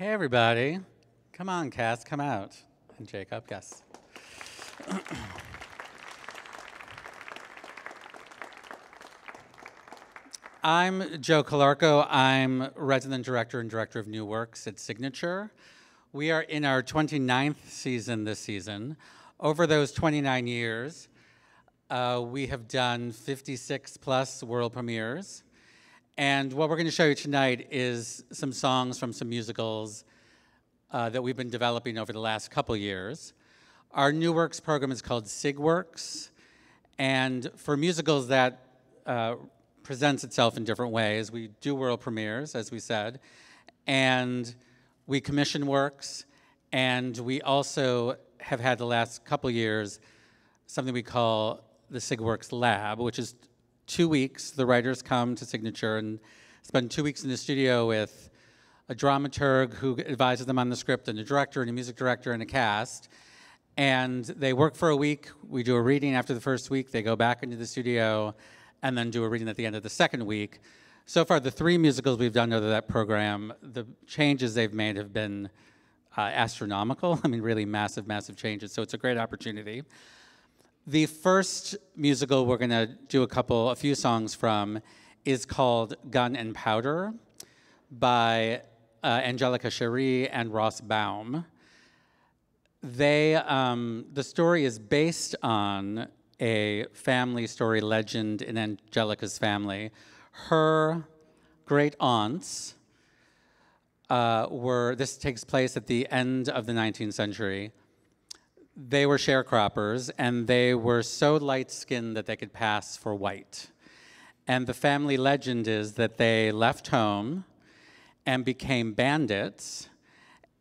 Hey, everybody. Come on, Cass, come out. And Jacob, yes. I'm Joe Calarco. I'm resident director and director of new works at Signature. We are in our 29th season this season. Over those 29 years, we have done 56 plus world premieres. And what we're going to show you tonight is some songs from some musicals that we've been developing over the last couple years. Our new works program is called SigWorks. And for musicals that presents itself in different ways. We do world premieres, as we said, and we commission works, and we also have had the last couple years something we call the SigWorks Lab, which is 2 weeks. The writers come to Signature and spend 2 weeks in the studio with a dramaturg who advises them on the script, and a director, and a music director, and a cast. And they work for a week. We do a reading after the first week. They go back into the studio and then do a reading at the end of the second week. So far, the 3 musicals we've done under that program, the changes they've made have been astronomical. I mean, really massive, massive changes. So it's a great opportunity. The first musical we're going to do a few songs from is called Gun and Powder by Angelica Chéri and Ross Baum. The story is based on a family story legend in Angelica's family. Her great aunts this takes place at the end of the 19th century. They were sharecroppers, and they were so light-skinned that they could pass for white. And the family legend is that they left home and became bandits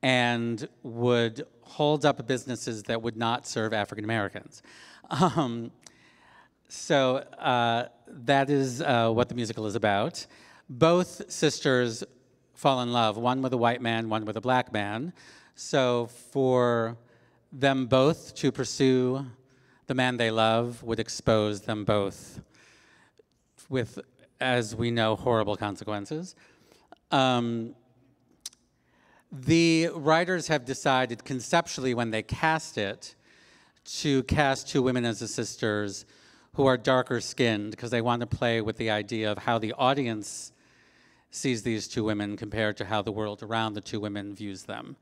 and would hold up businesses that would not serve African Americans. So that is what the musical is about. Both sisters fall in love, one with a white man, one with a black man. So for them both to pursue the man they love would expose them both with, as we know, horrible consequences. The writers have decided conceptually when they cast it to cast 2 women as the sisters who are darker skinned, because they want to play with the idea of how the audience sees these 2 women compared to how the world around the 2 women views them.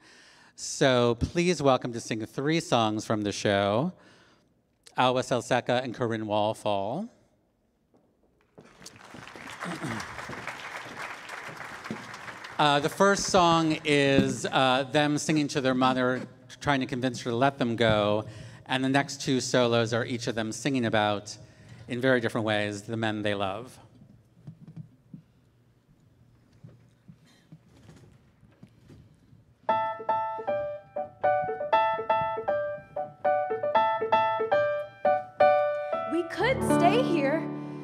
So please welcome to sing 3 songs from the show, Alwa Selseca and Corinne Wallfall. The first song is them singing to their mother, trying to convince her to let them go. And the next 2 solos are each of them singing about, in very different ways, the men they love. We could stay here,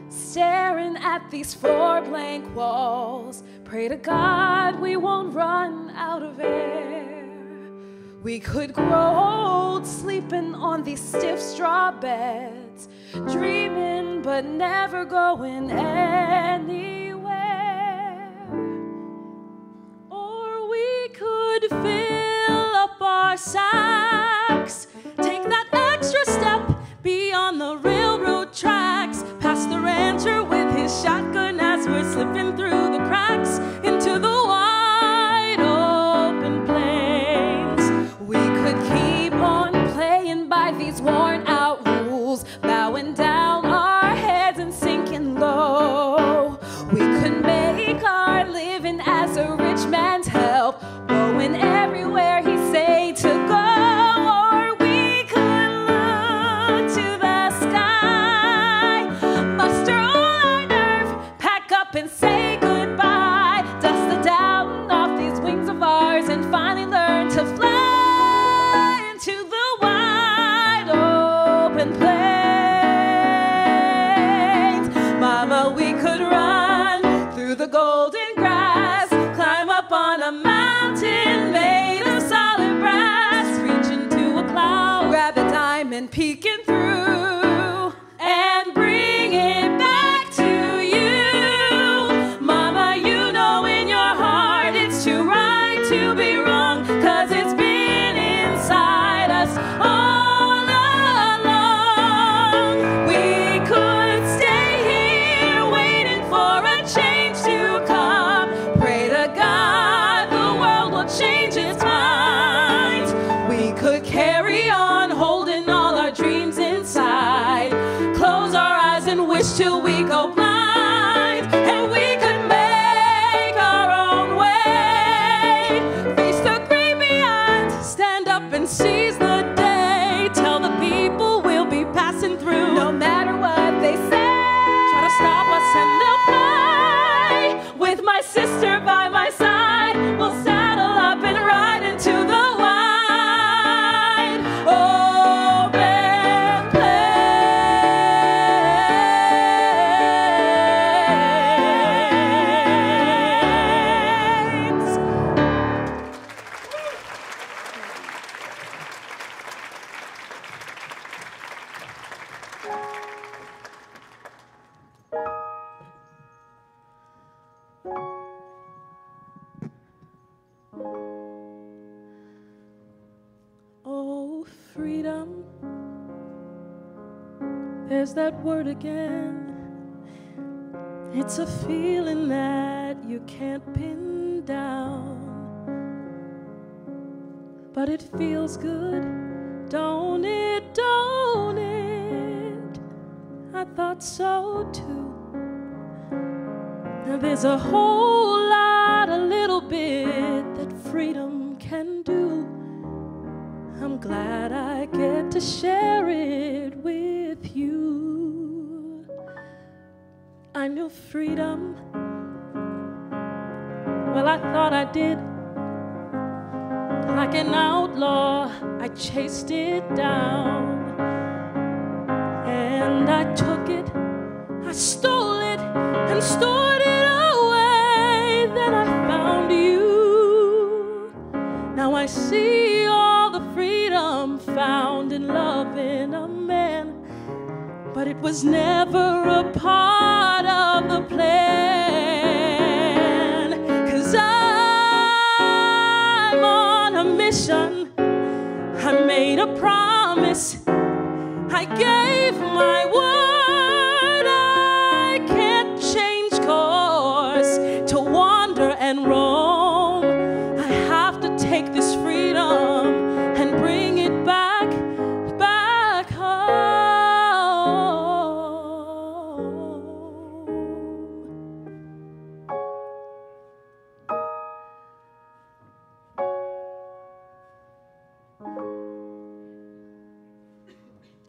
staring at these 4 blank walls. Pray to God we won't run out of air. We could grow old sleeping on these stiff straw beds, dreaming but never going anywhere. Or we could fill up our sacks, take that extra step beyond the railroad tracks, past the rancher with his shotgun as we're slipping through the cracks into the wide open plains. We could keep on playing by these worn out rules, bowing down our heads and sinking low. We could make our living as a rich man's help, going everywhere he say to go. Or we could look to the sky, muster all our nerve, pack up and say goodbye, dust the down off these wings of ours, and finally learn to fly into the wide open plains. Mama, we could run through the golden grass, climb up on a mountain made of solid brass, reach into a cloud, grab a diamond peeking through, and bring it back to you. there's that word again. It's a feeling that you can't pin down, but it feels good, don't it, don't it? I thought so too. Now there's a whole lot, a little bit that freedom can do. I'm glad I get to share it with you. I knew freedom, well, I thought I did. Like an outlaw, I chased it down, and I took it, I stole it, and stored it away. Then I found you. Now I see all the freedom found in loving a man, but it was never a part of the plan. 'Cause I'm on a mission, I made a promise, I gave my word, I can't change course to wander and roam. I have to take this freedom and bring it back, back home.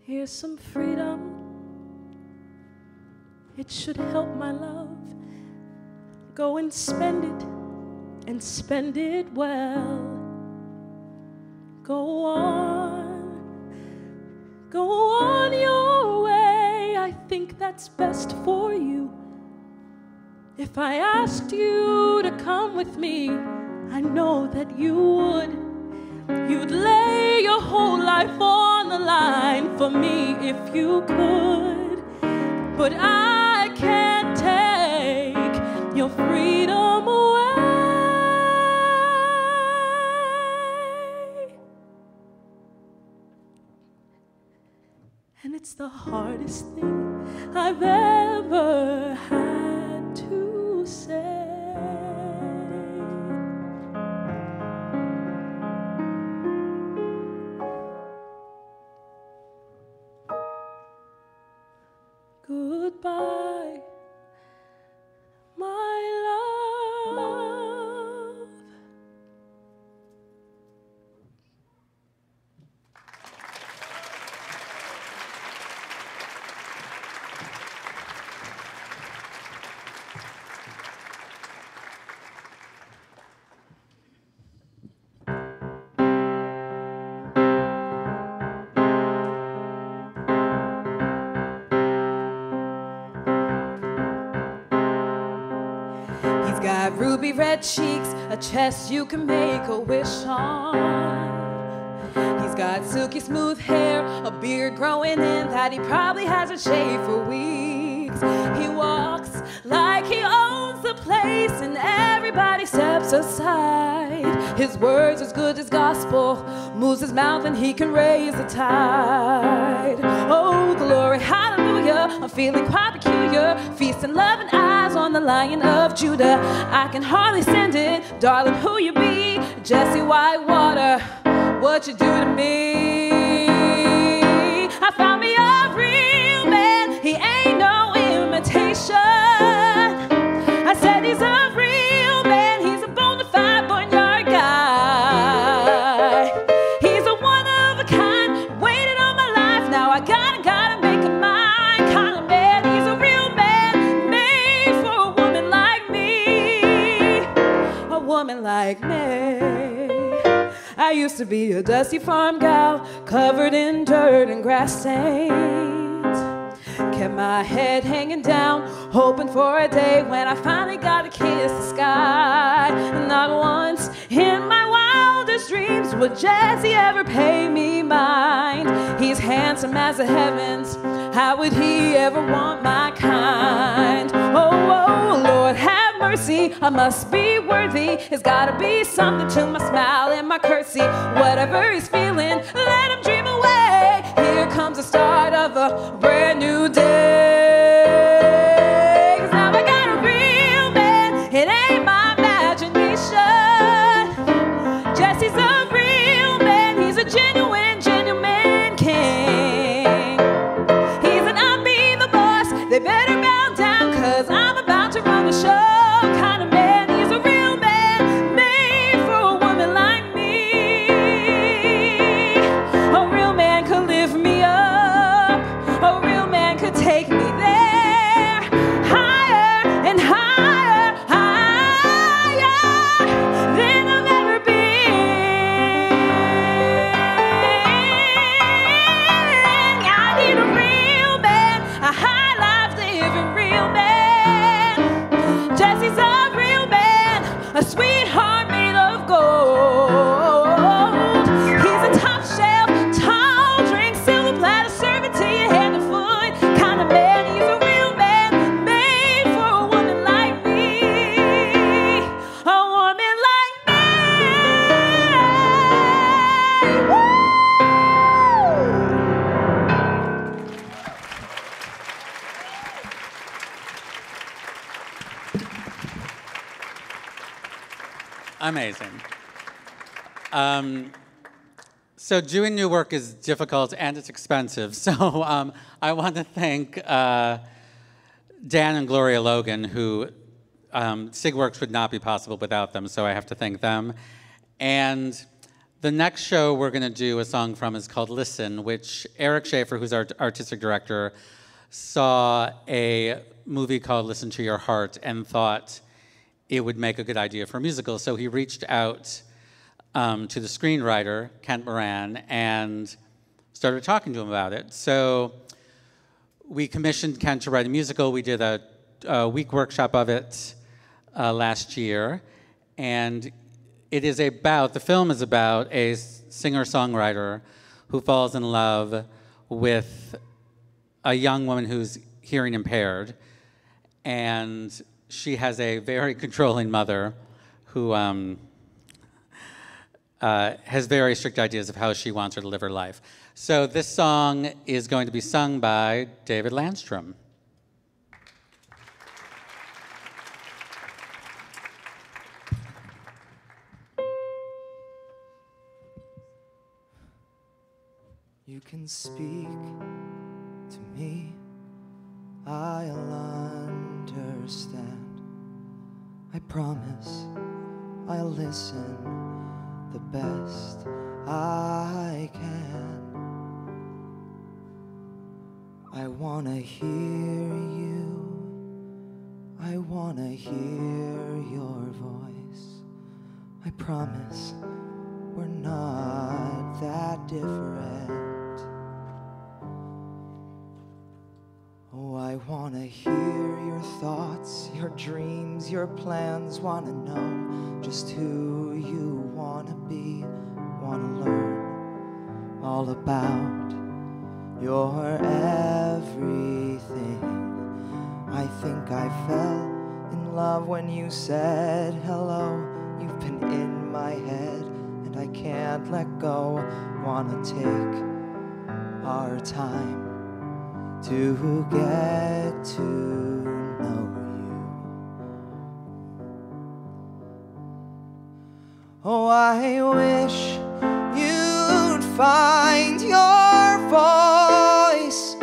Here's some freedom, it should help my love. Go and spend it well. Go on your way. I think that's best for you. If I asked you to come with me, I know that you would. You'd lay your whole life on the line for me if you could. But I can't take your freedom away. And it's the hardest thing I've ever had to say. Goodbye, my love. Got ruby red cheeks, a chest you can make a wish on. He's got silky smooth hair, a beard growing in that he probably hasn't shaved for weeks. He walks like he owns the place and everybody steps aside. His words as good as gospel, moves his mouth and he can raise the tide. Oh glory, hallelujah, I'm feeling quite peculiar, feasting love and eyes on the Lion of Judah. I can hardly stand it, darling, who you be? Jesse Whitewater, what you do to me? I found me a real man, he ain't no imitation. I said he's a real man, he's a bona fide barnyard guy. He's a one of a kind, waited on my life, now I gotta make a mind kind of man. He's a real man, made for a woman like me, a woman like me. I used to be a dusty farm gal, covered in dirt and grass stains. Kept my head hanging down, hoping for a day when I finally got to kiss the sky. And not once in my wildest dreams would Jesse ever pay me mind. He's handsome as the heavens, how would he ever want my kind? Oh, oh, Lord, have mercy, I must be worthy. It's gotta be something to my smile and my curtsy. Whatever he's feeling, let him dream away. Here comes the start of a brand new show. Kind of man, he's a real man, made for a woman like me. A real man could lift me up, a real man could take me there, higher and higher, higher than I've ever been. I need a real man, a high life living real man. Jesse's a real man, a sweetheart made of gold. He's a top shelf, tall drink, silver platter, serve it to you hand and foot. Kind of man, he's a real man, made for a woman like me. A woman like me. Woo! Amazing. So doing new work is difficult and it's expensive. So I want to thank Dan and Gloria Logan, who SIGWorks would not be possible without them, so I have to thank them. And the next show we're going to do a song from is called Listen, which Eric Schaefer, who's our artistic director, saw a movie called Listen to Your Heart and thought it would make a good idea for a musical. So he reached out to the screenwriter, Kent Moran, and started talking to him about it. So we commissioned Kent to write a musical. We did a week workshop of it last year. And the film is about a singer-songwriter who falls in love with a young woman who's hearing impaired. And she has a very controlling mother who has very strict ideas of how she wants her to live her life. So this song is going to be sung by David Lanstrom. You can speak to me, I'll understand. I promise I'll listen the best I can. I wanna hear you, I wanna hear your voice. I promise we're not that different. Oh, I wanna hear your thoughts, your dreams, your plans. Wanna know just who you wanna be. Wanna learn all about your everything. I think I fell in love when you said hello. You've been in my head and I can't let go. Wanna take our time to get to know you. Oh, I wish you'd find your voice.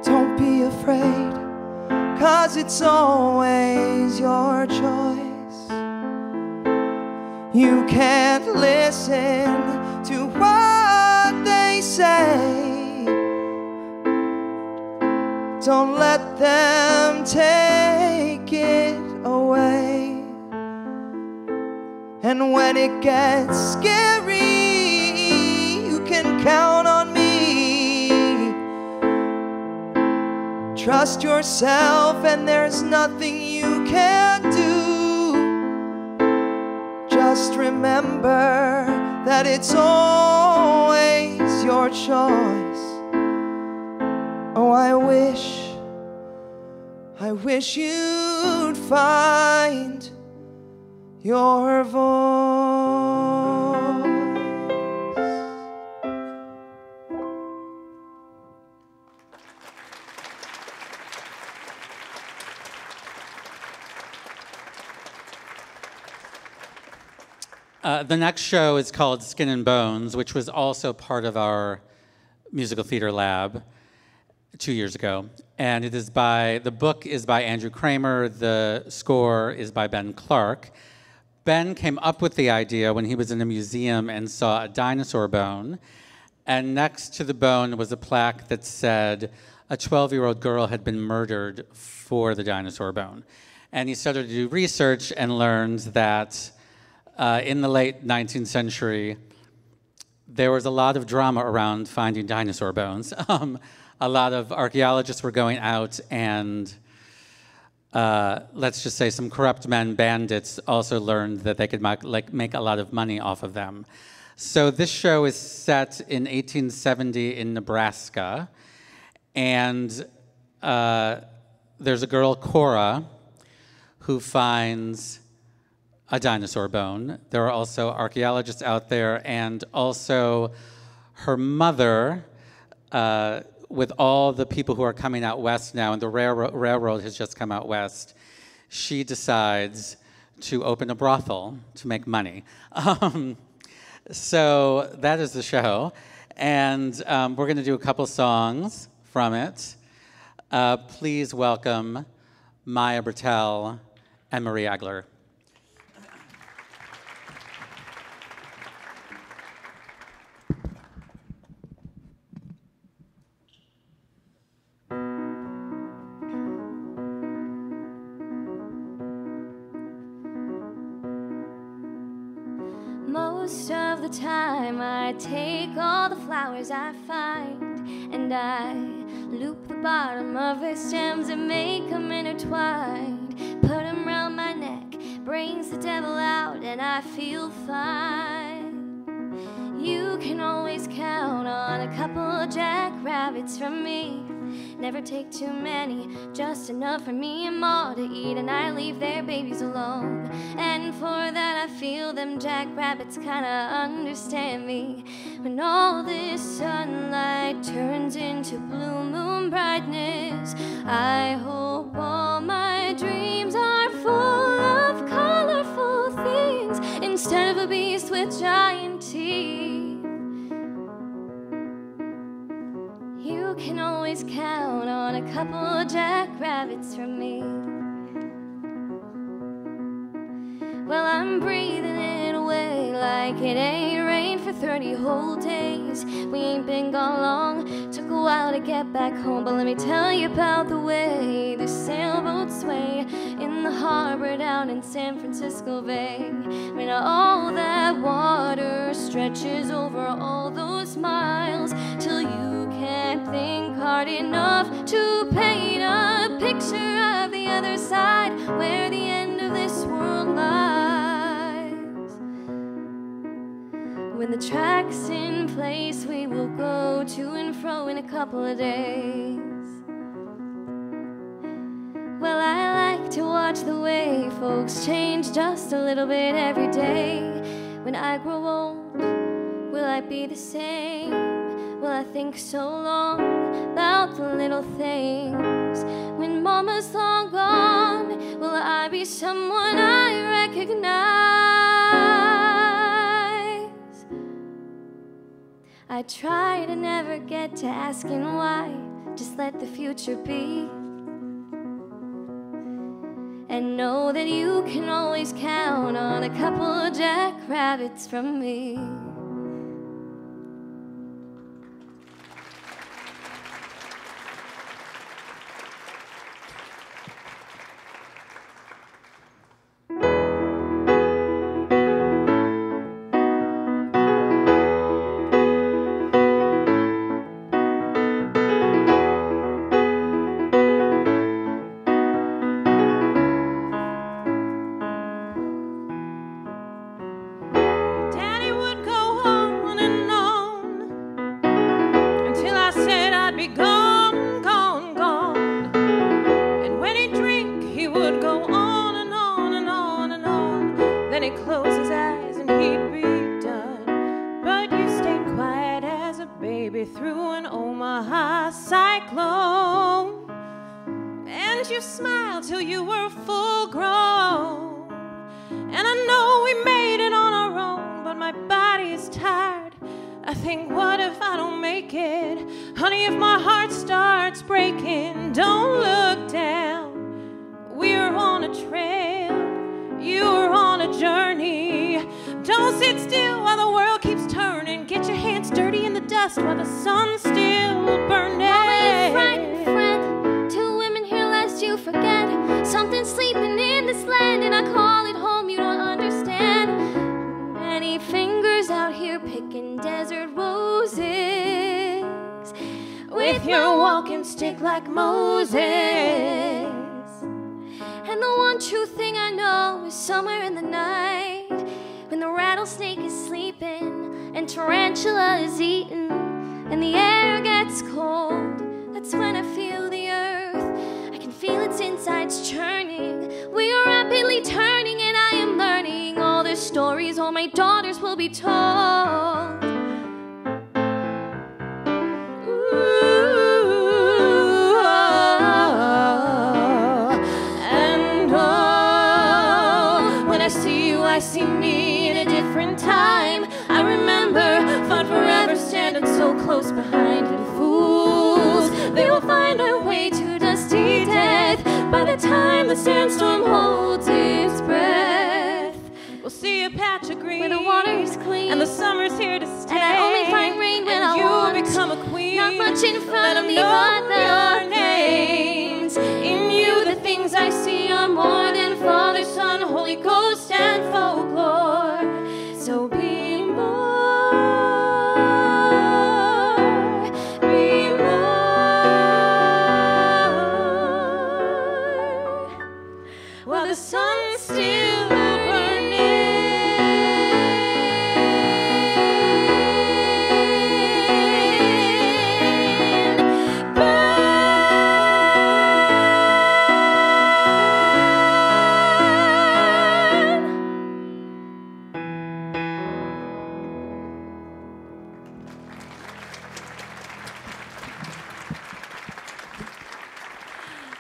Don't be afraid, 'cause it's always your choice. You can't listen to what they say. Don't let them take it away. And when it gets scary, you can count on me. Trust yourself and there's nothing you can't do. Just remember that it's always your choice. Oh, I wish you'd find your voice. The next show is called Skin and Bones, which was also part of our musical theater lab 2 years ago. And the book is by Andrew Kramer, the score is by Ben Clark. Ben came up with the idea when he was in a museum and saw a dinosaur bone, and next to the bone was a plaque that said a 12-year-old girl had been murdered for the dinosaur bone. And he started to do research and learned that in the late 19th century, there was a lot of drama around finding dinosaur bones. A lot of archaeologists were going out and, let's just say some corrupt men, bandits, also learned that they could make a lot of money off of them. So this show is set in 1870 in Nebraska, and there's a girl, Cora, who finds a dinosaur bone. There are also archaeologists out there, and also her mother, with all the people who are coming out west now, and the railroad has just come out west, she decides to open a brothel to make money. So that is the show. And we're going to do a couple songs from it. Please welcome Maya Bertel and Marie Aguilar. Most of the time I take all the flowers I find and I loop the bottom of their stems and make them intertwined. Put them round my neck, brings the devil out and I feel fine. You can always count on a couple of jackrabbits from me. Never take too many, just enough for me and Ma to eat, and I leave their babies alone. And for that I feel them jackrabbits kinda understand me. When all this sunlight turns into blue moon brightness, I hope all my dreams are full of colorful things instead of a beast with giant teeth. You can always count on a couple of jackrabbits from me. Well, I'm breathing it away like it ain't rained for 30 whole days. We ain't been gone long, took a while to get back home, but let me tell you about the way the sailboats sway in the harbor down in San Francisco Bay. When all that water stretches over all those miles till you can't think hard enough to paint a picture of the other side where the end of this world lies. When the track's in place, we will go to and fro in a couple of days. Well, I like to watch the way folks change just a little bit every day. When I grow old, will I be the same? Will I think so long about the little things? When Mama's long gone, will I be someone I recognize? I try to never get to asking why, just let the future be. And know that you can always count on a couple of jackrabbits from me. think, what if I don't make it? Honey, if my heart starts breaking, don't look down. We're on a trail, you're on a journey. Don't sit still while the world keeps turning. Get your hands dirty in the dust while the sun's still burning. Friend, 2 women here lest you forget. Something sleeping in this land, and I call it home, you don't understand. Many fingers out here picking desert roses with your walking stick like Moses. And the one true thing I know is somewhere in the night, when the rattlesnake is sleeping and tarantula is eating and the air gets cold, that's when I feel the earth. I can feel its insides churning. We are rapidly turning, and I am learning all the stories all my daughters will be told. I see me in a different time. I remember, fought forever, standing so close behind hidden fools. They will find their way to dusty death by the time the sandstorm holds its breath. We'll see a patch of green when the water is clean, and the summer's here to stay. And I only find rain when I want. You become a queen. Not much in front of me, but the names. In you, the things I see are more than Father, Son, Holy Ghost, and folklore. So be more, be more, while the sun's still burning.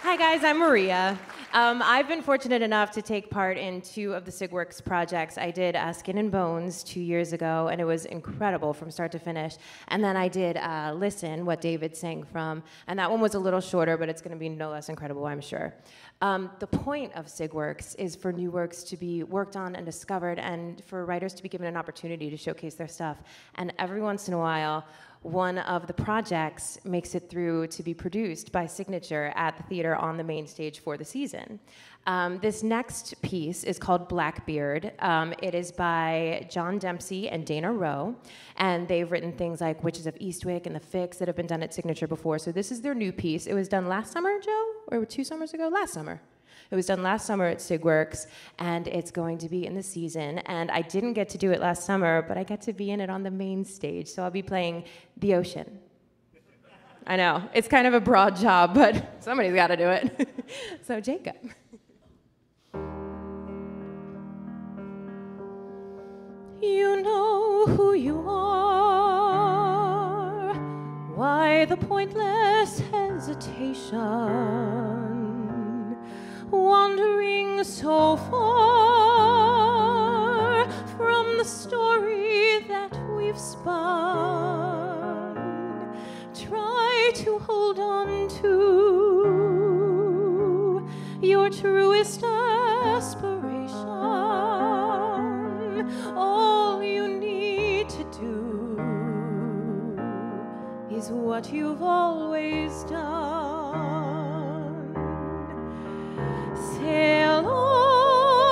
Hi guys, I'm Maria. I've been fortunate enough to take part in 2 of the SIGWorks projects. I did Skin and Bones 2 years ago, and it was incredible from start to finish. And then I did Listen, what David sang from, and that one was a little shorter, but it's going to be no less incredible, I'm sure. The point of SIGWorks is for new works to be worked on and discovered, and for writers to be given an opportunity to showcase their stuff. And every once in a while, one of the projects makes it through to be produced by Signature at the theater on the main stage for the season. This next piece is called Blackbeard. It is by John Dempsey and Dana Rowe, and they've written things like Witches of Eastwick and The Fix that have been done at Signature before. So this is their new piece. It was done last summer, Joe? Or 2 summers ago? Last summer. It was done last summer at SIGWorks, and it's going to be in the season. And I didn't get to do it last summer, but I get to be in it on the main stage. So I'll be playing the ocean. I know, it's kind of a broad job, but somebody's got to do it. So Jacob. You know who you are. Why the pointless hesitation? Wandering so far from the story that we've spun. Try to hold on to your truest aspiration. All you need to do is what you've always done. Sail on.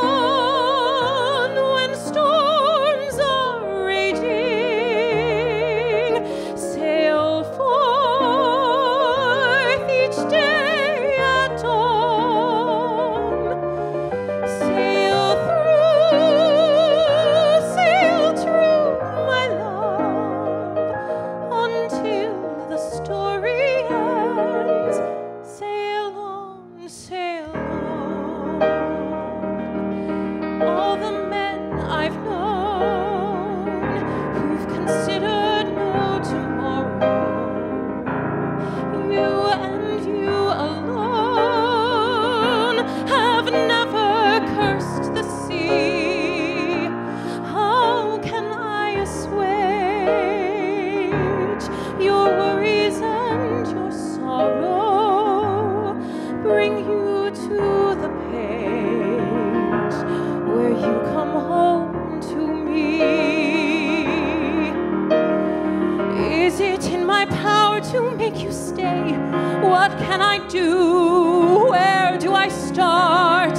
I do? Where do I start?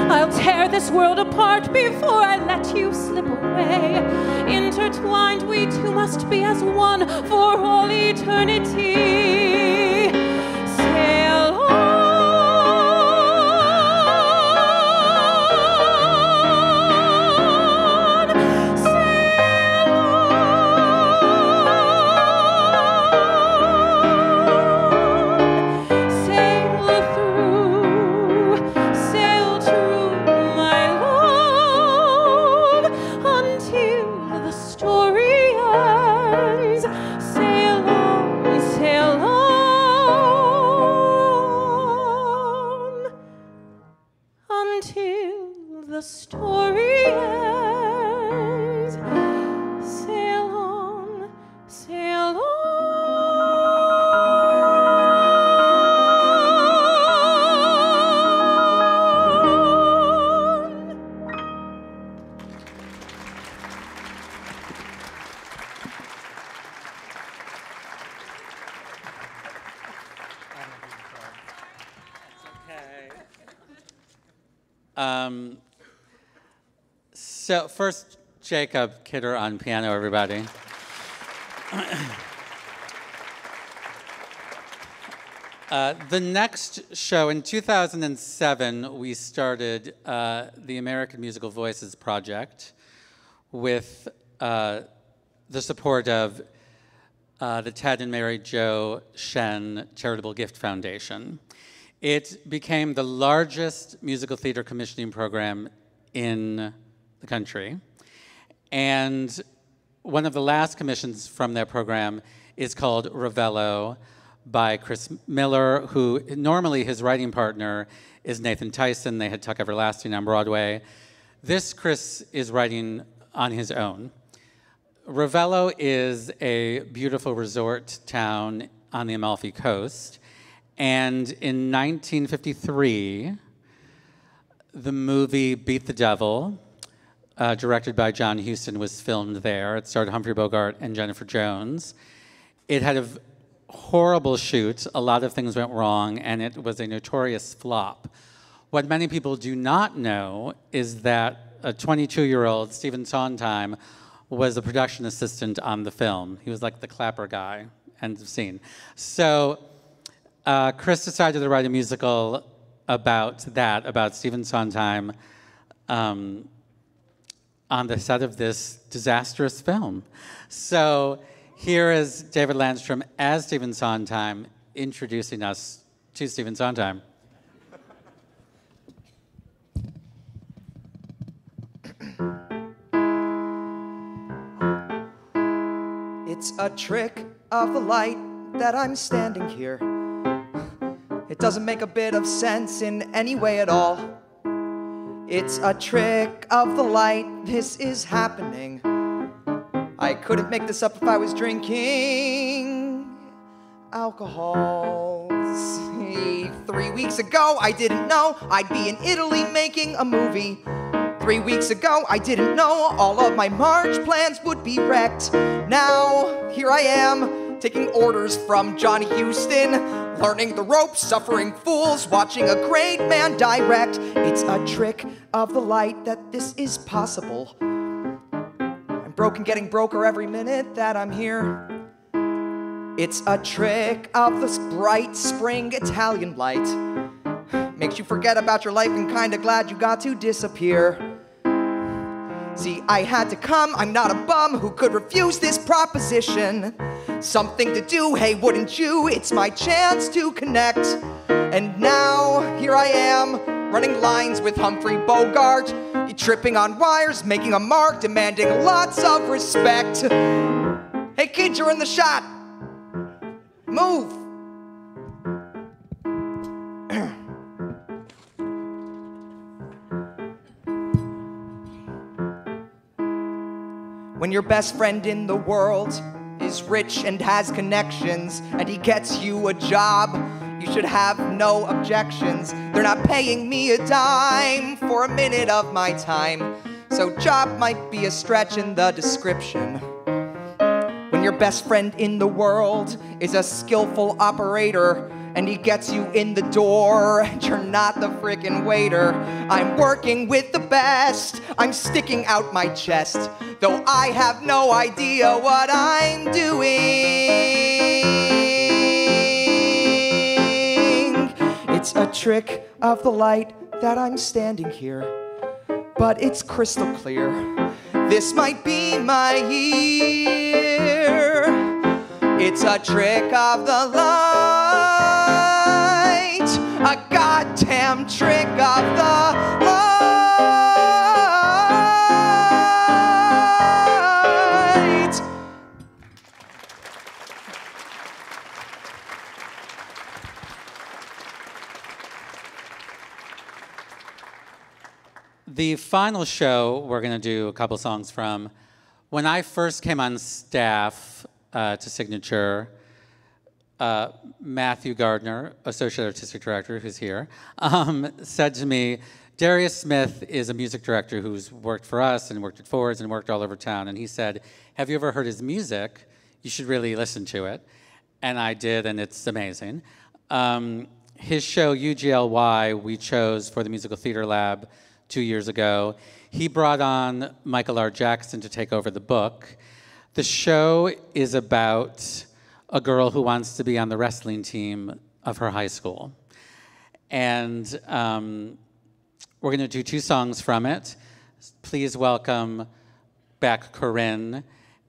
I'll tear this world apart before I let you slip away. Intertwined, we two must be as one for all eternity. Sail on. So first, Jacob Kidder on piano, everybody. The next show, in 2007, we started the American Musical Voices Project with the support of the Ted and Mary Jo Shen Charitable Gift Foundation. It became the largest musical theater commissioning program in the country. And one of the last commissions from that program is called Ravello by Chris Miller, who normally his writing partner is Nathan Tyson. They had Tuck Everlasting on Broadway. This Chris is writing on his own. Ravello is a beautiful resort town on the Amalfi Coast. And in 1953, the movie Beat the Devil, directed by John Huston, was filmed there. It starred Humphrey Bogart and Jennifer Jones. It had a horrible shoot. A lot of things went wrong, and it was a notorious flop. What many people do not know is that a 22-year-old, Stephen Sondheim, was a production assistant on the film. He was like the clapper guy, end of scene. So Chris decided to write a musical about that, about Stephen Sondheim, on the set of this disastrous film. So here is David Lanstrom as Stephen Sondheim introducing us to Stephen Sondheim. It's a trick of the light that I'm standing here. It doesn't make a bit of sense in any way at all. It's a trick of the light, this is happening. I couldn't make this up if I was drinking alcohol. See, 3 weeks ago, I didn't know I'd be in Italy making a movie. 3 weeks ago, I didn't know all of my March plans would be wrecked. Now, here I am, taking orders from John Huston, learning the ropes, suffering fools, watching a great man direct. It's a trick of the light that this is possible. I'm broken, getting broker every minute that I'm here. It's a trick of this bright spring Italian light. Makes you forget about your life and kinda glad you got to disappear. See, I had to come, I'm not a bum who could refuse this proposition. Something to do, hey, wouldn't you? It's my chance to connect. And now, here I am, running lines with Humphrey Bogart. Tripping on wires, making a mark, demanding lots of respect. Hey kids, you're in the shot. Move. When your best friend in the world is rich and has connections, and he gets you a job, you should have no objections. They're not paying me a dime for a minute of my time, so job might be a stretch in the description. When your best friend in the world is a skillful operator, and he gets you in the door, and you're not the frickin' waiter. I'm working with the best, I'm sticking out my chest, though I have no idea what I'm doing. It's a trick of the light that I'm standing here, but it's crystal clear. This might be my year. It's a trick of the light, a goddamn trick of the light. The final show, we're going to do a couple songs from. When I first came on staff to Signature, Matthew Gardner, Associate Artistic Director, who's here, said to me, Darius Smith is a music director who's worked for us and worked at Fords and worked all over town. And he said, have you ever heard his music? You should really listen to it. And I did, and it's amazing. His show, UGLY, we chose for the Musical Theater Lab 2 years ago. He brought on Michael R. Jackson to take over the book. The show is about a girl who wants to be on the wrestling team of her high school. And we're going to do 2 songs from it. Please welcome back Corinne,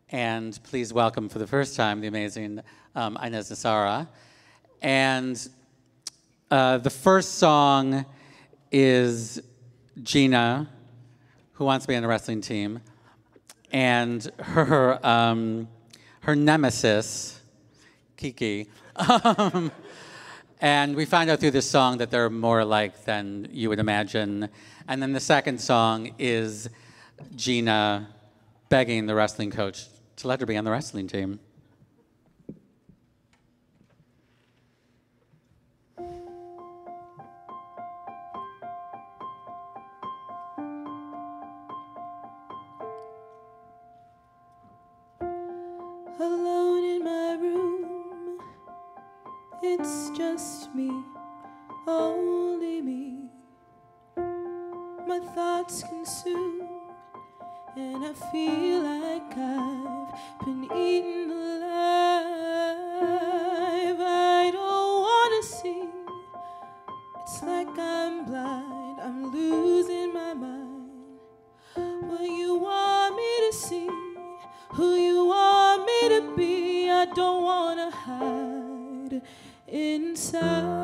and please welcome for the first time the amazing Inez Nassara. And the first song is Gina, who wants to be on a wrestling team, and her nemesis, Kiki. And we find out through this song that they're more alike than you would imagine. And then the second song is Gina begging the wrestling coach to let her be on the wrestling team. Alone in my room, it's just me, only me. My thoughts consume, and I feel like I've been eaten alive. I don't wanna see, it's like I'm blind, I'm losing my mind. What you want me to see, who you want me to be, I don't wanna hide inside.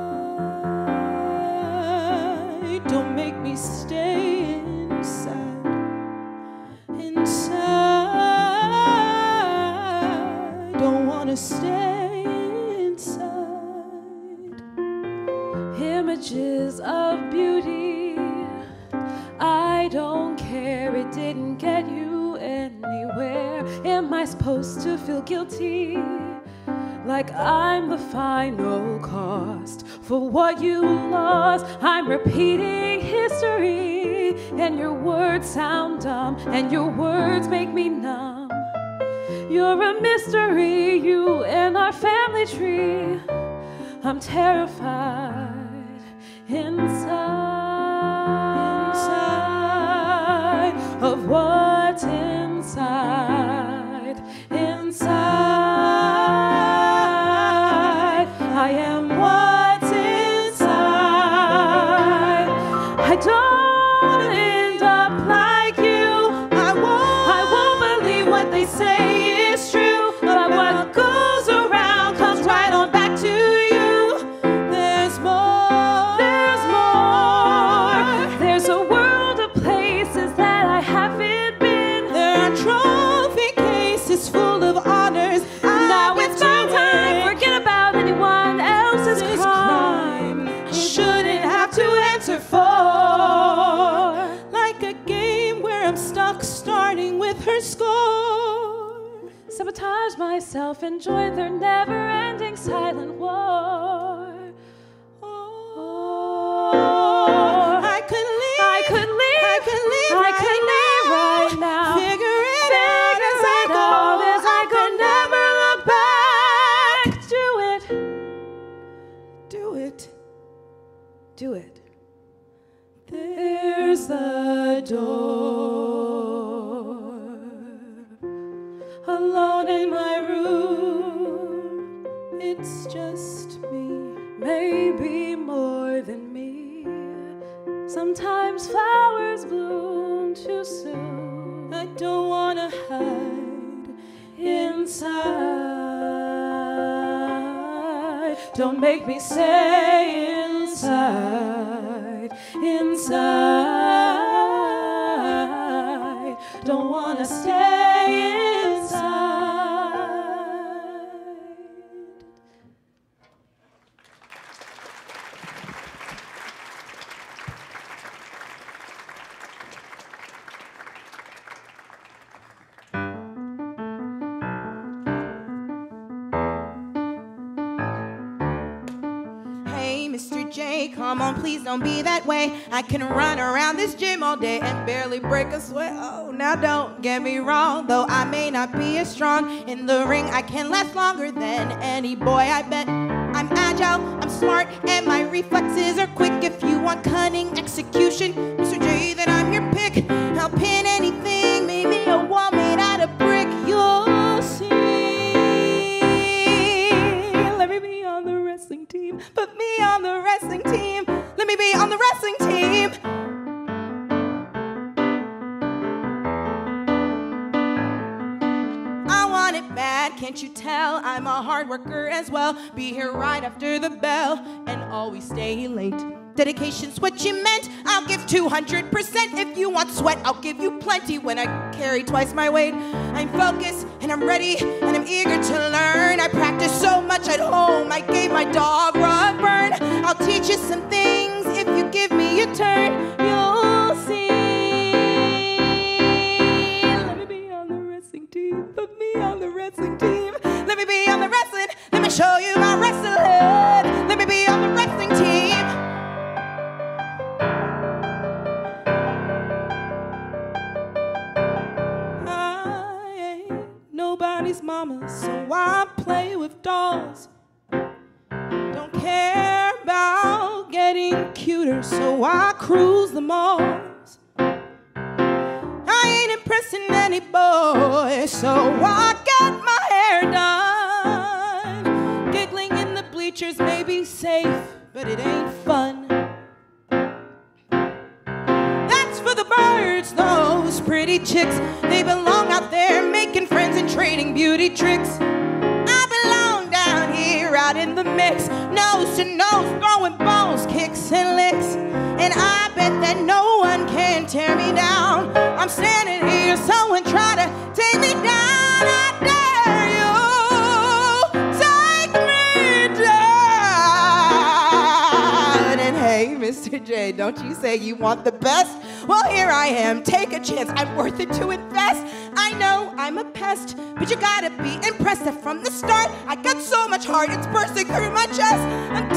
Don't make me stay inside. Inside. Don't wanna stay inside. Images of beauty, I don't care, it didn't get you anywhere. Am I supposed to feel guilty? Like I'm the final cost for what you lost. I'm repeating history, and your words sound dumb, and your words make me numb. You're a mystery, you and our family tree. I'm terrified inside of what's inside. Inside, I am what's inside. I don't end up like you. I won't believe what they say is true. But what goes around comes right on back to you. There's more. There's more. There's a world of places that I haven't been. There are trophy cases full of honors. Now it's my time. Forget about anyone else's crime. Shouldn't have to answer for. Like a game where I'm stuck starting with her score. Sabotage myself and join their never-ending silent war. I could leave. I could leave. I could leave. I could leave right now. Figure it out as I go. As I could never look back. Do it. Do door. Alone in my room, it's just me, maybe more than me. Sometimes flowers bloom too soon. I don't wanna hide inside. Don't make me say inside, inside. Don't wanna stay inside. Mr. J, come on, please don't be that way. I can run around this gym all day and barely break a sweat. Oh, now don't get me wrong, though I may not be as strong in the ring, I can last longer than any boy, I bet. I'm agile, I'm smart, and my reflexes are quick. If you want cunning execution, Mr. J, then I'm your pick. I'll pin anything, maybe a wall made out of brick. You'll see. Let me be on the wrestling team. Put me on the wrestling team. Let me be on the wrestling team. I want it bad, can't you tell? I'm a hard worker as well. Be here right after the bell and always stay late. Dedication's what you meant. I'll give 200%. If you want sweat, I'll give you plenty when I carry twice my weight. I'm focused and I'm ready and I'm eager to learn. I practice so much at home, I gave my dog rug burn. I'll teach you some things if you give me a turn. You'll see. Let me be on the wrestling team. Put me on the wrestling team. Let me be on the wrestling. Let me show you my wrestling. Let me be on the wrestling team. Nobody's mama, so I play with dolls. Don't care about getting cuter, so I cruise the malls. I ain't impressing any boy, so I got my hair done. Giggling in the bleachers may be safe, but it ain't fun. That's for the birds, those pretty chicks. They belong out there making friends and trading beauty tricks. I belong down here out in the mix, nose to nose, throwing bones, kicks and licks. And I bet that no one can tear me down. I'm standing here, someone try to take me down. I dare you, take me down. And hey, Mr. J, don't you say you want the best? Well, here I am, take a chance, I'm worth it to invest. I know I'm a pest, but you gotta be impressed that from the start, I got so much heart, it's bursting through my chest. I'm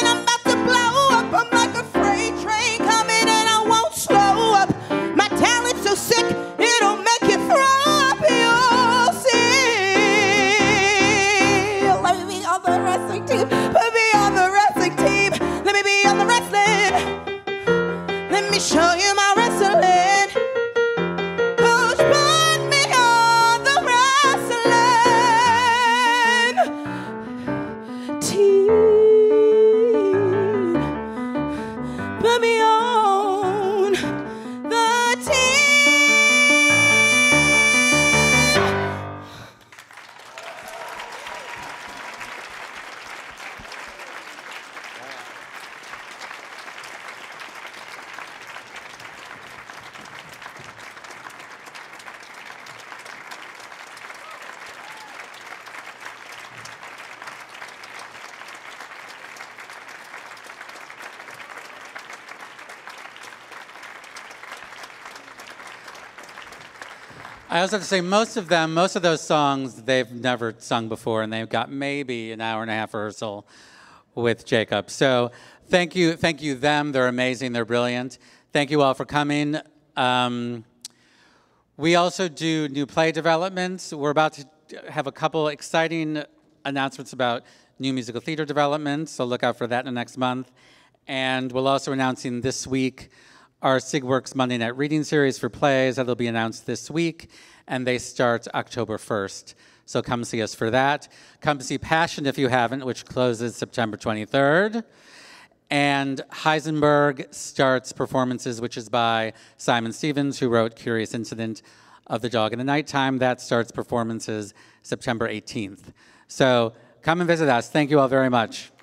and I'm about to blow up. I'm like a freight train coming and I won't slow up. My talent's so sick, it'll make you throw up. You'll see. Let me be on the wrestling team. Put me on the wrestling team. Let me be on the wrestling. Let me show you my wrestling. Coach, put me on the wrestling team. Put me on the team. I also have to say, most of those songs, they've never sung before, and they've got maybe an hour and a half rehearsal with Jacob. So thank you them. They're amazing. They're brilliant. Thank you all for coming. We also do new play developments. We're about to have a couple exciting announcements about new musical theater developments, so look out for that in the next month. And we'll also announcing this week our SIGWorks Monday Night Reading Series for plays that'll be announced this week, and they start October 1st. So come see us for that. Come see Passion if you haven't, which closes September 23rd. And Heisenberg starts performances, which is by Simon Stevens, who wrote Curious Incident of the Dog in the Nighttime. That starts performances September 18th. So come and visit us. Thank you all very much.